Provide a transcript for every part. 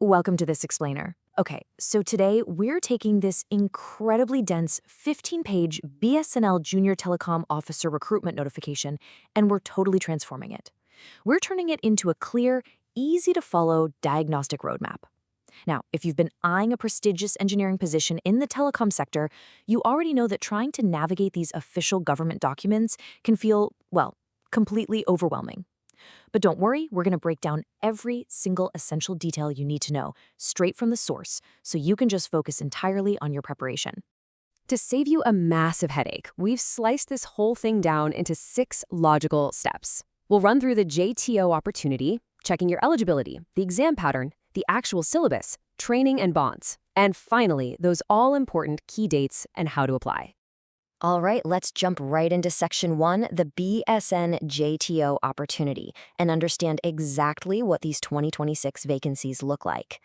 Welcome to this explainer. Okay, so today we're taking this incredibly dense 15-page BSNL Junior Telecom Officer recruitment notification and we're totally transforming it. We're turning it into a clear, easy-to-follow diagnostic roadmap. Now, if you've been eyeing a prestigious engineering position in the telecom sector, you already know that trying to navigate these official government documents can feel, well, completely overwhelming. But don't worry, we're going to break down every single essential detail you need to know, straight from the source, so you can just focus entirely on your preparation. To save you a massive headache, we've sliced this whole thing down into 6 logical steps. We'll run through the JTO opportunity, checking your eligibility, the exam pattern, the actual syllabus, training and bonds, and finally, those all-important key dates and how to apply. All right, let's jump right into Section 1, the BSN JTO opportunity, and understand exactly what these 2026 vacancies look like.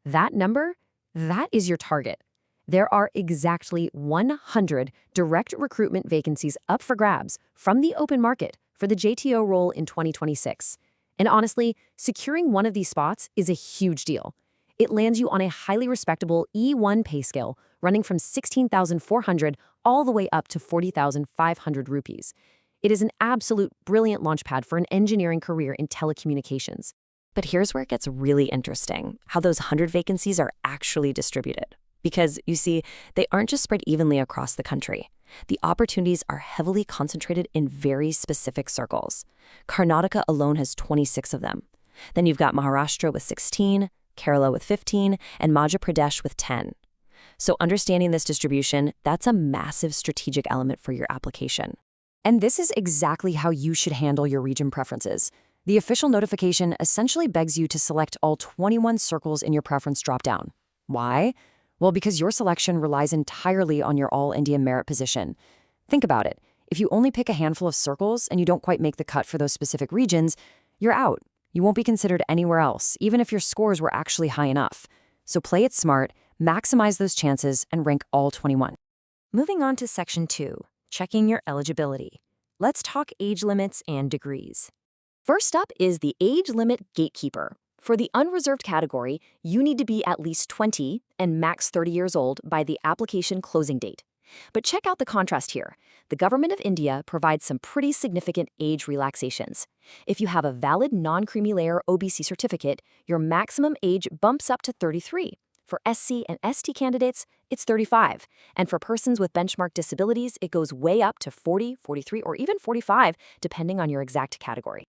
That number, that is your target. There are exactly 100 direct recruitment vacancies up for grabs from the open market for the JTO role in 2026. And honestly, securing one of these spots is a huge deal. It lands you on a highly respectable E1 pay scale, running from 16,400 all the way up to 40,500 rupees. It is an absolute brilliant launchpad for an engineering career in telecommunications. But here's where it gets really interesting, how those 100 vacancies are actually distributed. Because, you see, they aren't just spread evenly across the country. The opportunities are heavily concentrated in very specific circles. Karnataka alone has 26 of them. Then you've got Maharashtra with 16, Kerala with 15, and Madhya Pradesh with 10. So understanding this distribution, that's a massive strategic element for your application. And this is exactly how you should handle your region preferences. The official notification essentially begs you to select all 21 circles in your preference dropdown. Why? Well, because your selection relies entirely on your all-India merit position. Think about it. If you only pick a handful of circles and you don't quite make the cut for those specific regions, you're out. You won't be considered anywhere else, even if your scores were actually high enough. So play it smart, maximize those chances, and rank all 21. Moving on to Section 2, checking your eligibility. Let's talk age limits and degrees. First up is the age limit gatekeeper. For the unreserved category, you need to be at least 20 and max 30 years old by the application closing date. But check out the contrast here. The government of India provides some pretty significant age relaxations. If you have a valid non-creamy layer OBC certificate, your maximum age bumps up to 33. For SC and ST candidates, it's 35. And for persons with benchmark disabilities, it goes way up to 40, 43, or even 45, depending on your exact category.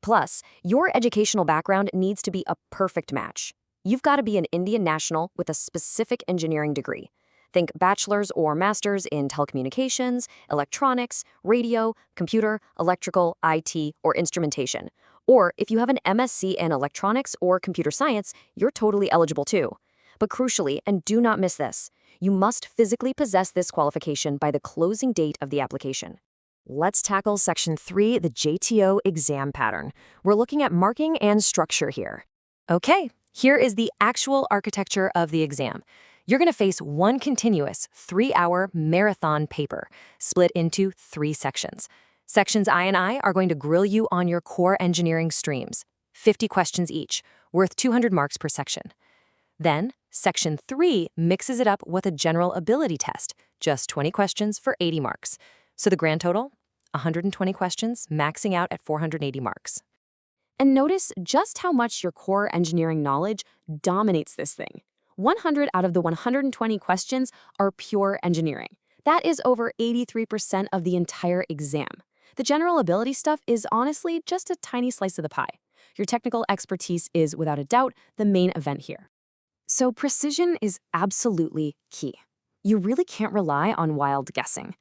Plus, your educational background needs to be a perfect match. You've got to be an Indian national with a specific engineering degree. Think bachelor's or master's in telecommunications, electronics, radio, computer, electrical, IT, or instrumentation. Or if you have an MSc in electronics or computer science, you're totally eligible too. But crucially, and do not miss this, you must physically possess this qualification by the closing date of the application. Let's tackle Section 3, the JTO exam pattern. We're looking at marking and structure here. Okay, here is the actual architecture of the exam. You're going to face one continuous 3-hour marathon paper, split into 3 sections. Sections I and I are going to grill you on your core engineering streams, 50 questions each, worth 200 marks per section. Then, Section 3 mixes it up with a general ability test, just 20 questions for 80 marks. So the grand total? 120 questions, maxing out at 480 marks. And notice just how much your core engineering knowledge dominates this thing. 100 out of the 120 questions are pure engineering. That is over 83% of the entire exam. The general ability stuff is honestly just a tiny slice of the pie. Your technical expertise is, without a doubt, the main event here. So precision is absolutely key. You really can't rely on wild guessing.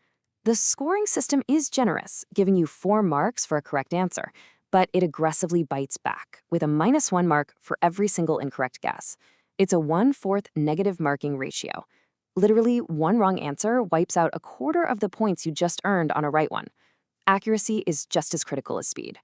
The scoring system is generous, giving you 4 marks for a correct answer, but it aggressively bites back with a -1 mark for every single incorrect guess. It's a 1/4 negative marking ratio. Literally, one wrong answer wipes out a quarter of the points you just earned on a right one. Accuracy is just as critical as speed.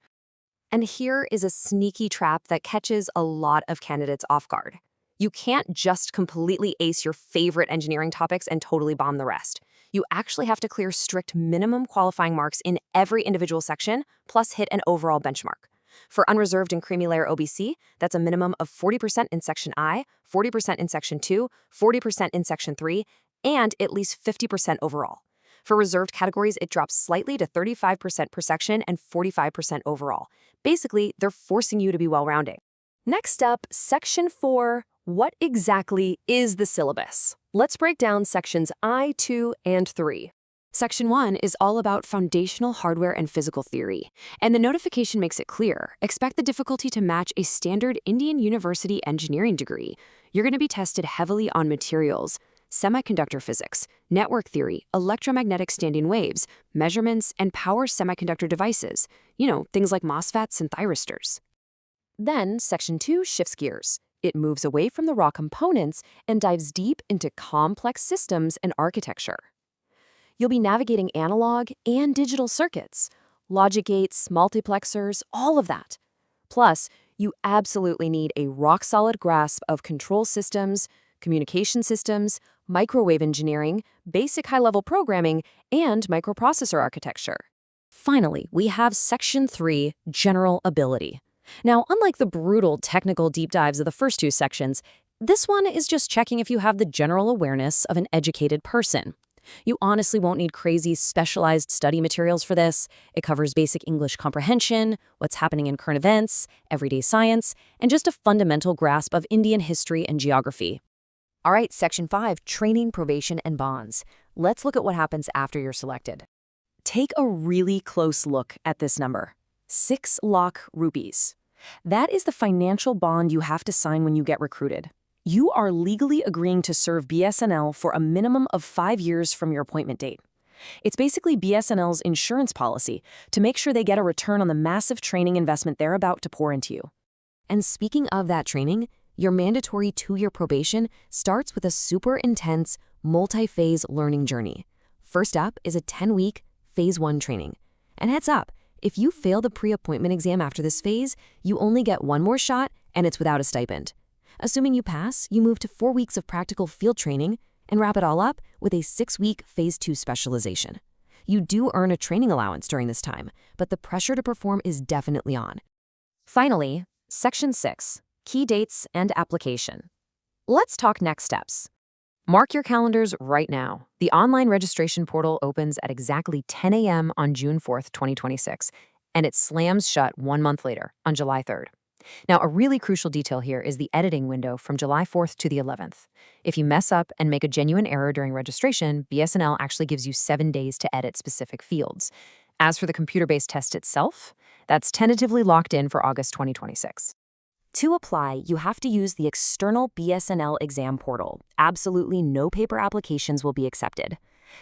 And here is a sneaky trap that catches a lot of candidates off guard. You can't just completely ace your favorite engineering topics and totally bomb the rest. You actually have to clear strict minimum qualifying marks in every individual section, plus hit an overall benchmark. For unreserved and creamy layer OBC, that's a minimum of 40% in Section I, 40% in Section 2, 40% in Section 3, and at least 50% overall. For reserved categories, it drops slightly to 35% per section and 45% overall. Basically, they're forcing you to be well-rounding. Next up, Section 4. What exactly is the syllabus? Let's break down Sections I, 2, and 3. Section 1 is all about foundational hardware and physical theory, and the notification makes it clear. Expect the difficulty to match a standard Indian University engineering degree. You're going to be tested heavily on materials, semiconductor physics, network theory, electromagnetic standing waves, measurements, and power semiconductor devices. Things like MOSFETs and thyristors. Then, Section 2 shifts gears. It moves away from the raw components and dives deep into complex systems and architecture. You'll be navigating analog and digital circuits, logic gates, multiplexers, all of that. Plus, you absolutely need a rock-solid grasp of control systems, communication systems, microwave engineering, basic high-level programming, and microprocessor architecture. Finally, we have Section 3, General Ability. Now, unlike the brutal technical deep dives of the first two sections, this one is just checking if you have the general awareness of an educated person. You honestly won't need crazy specialized study materials for this. It covers basic English comprehension, what's happening in current events, everyday science, and just a fundamental grasp of Indian history and geography. All right, Section 5, Training, Probation, and Bonds. Let's look at what happens after you're selected. Take a really close look at this number. 6 lakh rupees. That is the financial bond you have to sign when you get recruited. You are legally agreeing to serve BSNL for a minimum of 5 years from your appointment date. It's basically BSNL's insurance policy to make sure they get a return on the massive training investment they're about to pour into you. And speaking of that training, your mandatory 2-year probation starts with a super intense, multi-phase learning journey. First up is a 10-week Phase 1 training. And heads up, if you fail the pre-appointment exam after this phase, you only get one more shot and it's without a stipend. Assuming you pass, you move to 4 weeks of practical field training and wrap it all up with a 6-week Phase 2 specialization. You do earn a training allowance during this time, but the pressure to perform is definitely on. Finally, Section 6, Key Dates and Application. Let's talk next steps. Mark your calendars right now. The online registration portal opens at exactly 10 a.m. on June 4th, 2026, and it slams shut 1 month later, on July 3rd. Now, a really crucial detail here is the editing window from July 4th to the 11th. If you mess up and make a genuine error during registration, BSNL actually gives you 7 days to edit specific fields. As for the computer-based test itself, that's tentatively locked in for August 2026. To apply, you have to use the external BSNL exam portal. Absolutely no paper applications will be accepted.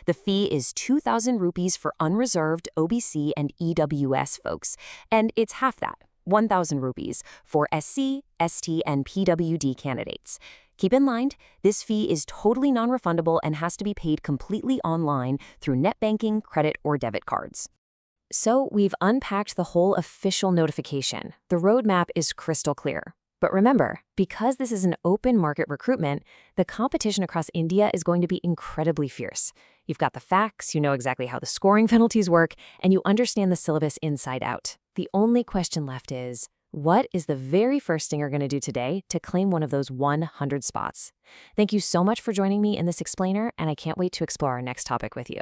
The fee is 2,000 rupees for unreserved OBC and EWS folks, and it's half that, 1,000 rupees, for SC, ST, and PWD candidates. Keep in mind, this fee is totally non-refundable and has to be paid completely online through net banking, credit, or debit cards. So we've unpacked the whole official notification. The roadmap is crystal clear. But remember, because this is an open market recruitment, the competition across India is going to be incredibly fierce. You've got the facts, you know exactly how the scoring penalties work, and you understand the syllabus inside out. The only question left is, what is the very first thing you're going to do today to claim one of those 100 spots? Thank you so much for joining me in this explainer, and I can't wait to explore our next topic with you.